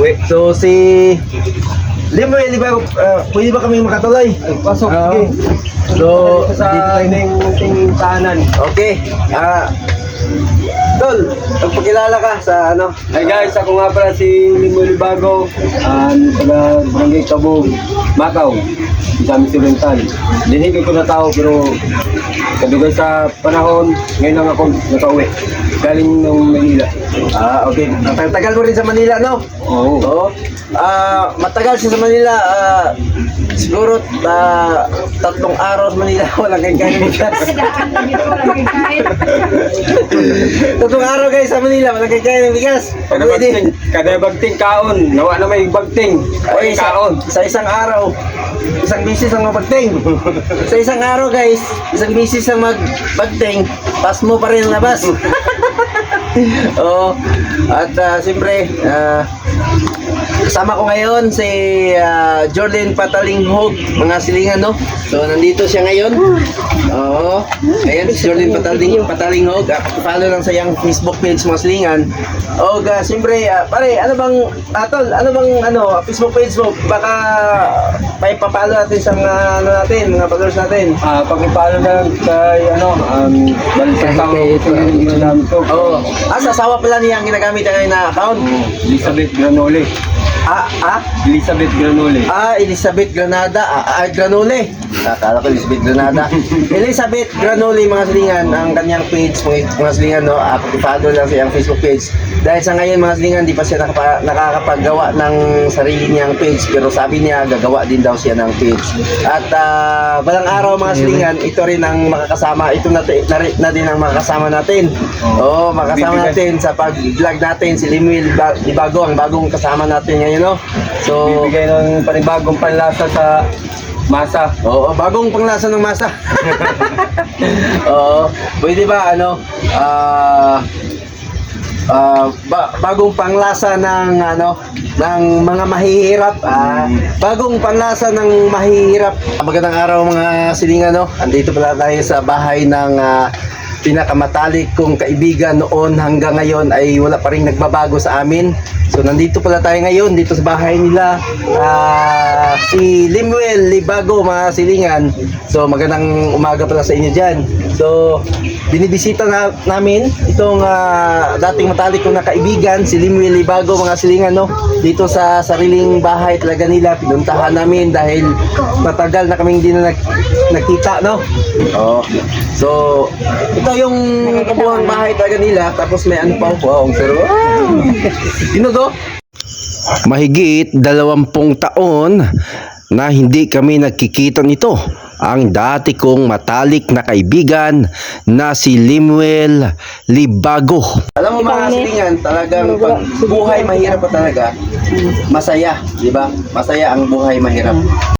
makauwi. So si Limuel, di ba, pwede ba kami makatuloy? Pasok, Oo. sige. So, Sa ating tahanan. okay. Tol, magpakilala ka sa ano? Hi guys, ako nga pala si Limuel Libago, taga Barangay Cabog, Macau, Misamis Oriental. Dinigay ko na tao pero kadugay sa panahon, ngayon lang ako nakauwi. Galing ng Manila. Okay. Tagal mo rin sa Manila, no? Oo. Oo. Matagal siya sa Manila. Siguro 3 araw sa Manila. Walang kain-kain ng bigas. 3 araw guys sa Manila. Walang kain-kain ng bigas. Kada bagting kaon, nawa na may bagting. Okay, Kaon. sa isang araw, isang bisis ang mabagting. Sa isang araw guys, isang bisis ang magbagting, pas mo pa rin ang labas. Oo. At siyempre, kasama ko ngayon si Jordan Patalinghog, mga silingan, no? So, nandito siya ngayon. Oo. Ayan, si Jordan Patalinghog. Follow lang sa iyang Facebook page, mga silingan. O, siyempre, pare, ano bang, tol, ano bang, Facebook page mo? Baka, papalo natin sa mga, mga followers natin. Pagkipalo na lang kay balikan tao ito. Oo. Sa asawa pala niya ang ginagamit ngayon na account. Elizabeth Granole. Elizabeth Granole. Elizabeth Granada, Granole. Akala ko Elizabeth Granada. Elizabeth Granole, mga silingan, ang kanyang page, mga silingan, no? I-follow lang sa iyang Facebook page. Dahil sa ngayon, mga silingan, di pa siya nakakapaggawa ng sarili niyang page, pero sabi niya, gagawa din daw siya ng page. At balang araw, mga silingan, ito rin ang makakasama, ito na din ang makakasama natin. Oo, makakasama natin sa pag-vlog natin, si Limuel Libago, ang bagong kasama natin ngayon, no? So, Bibigay ng panibagong panlasa sa masa. Oo, bagong panglasa ng masa. Oo, pwede ba bagong panglasa ng ng mga mahihirap. Bagong panlasa ng mahihirap. Magandang araw mga silingan, no? Andito pala tayo sa bahay ng pinakamatalik kong kaibigan noon hanggang ngayon ay wala pa rin nagbabago sa amin. So nandito pala tayo ngayon dito sa bahay nila, si Limuel Libago, mga silingan. So magandang umaga pala sa inyo dyan. So binibisita namin itong dating matalik kong kaibigan, si Limuel Libago, mga silingan, no? Dito sa sariling bahay talaga nila. Pinuntahan namin dahil matagal na kaming hindi na nakita, no? So ito yung kabuhang bahay talaga nila. Tapos may ano pa, wow, pero to? Mahigit 20 taon na hindi kami nagkikita nito. Ang dati kong matalik na kaibigan na si Limuel Libago. Alam mo mga silingan, talagang pag buhay mahirap pa talaga, masaya, di ba? Masaya ang buhay mahirap.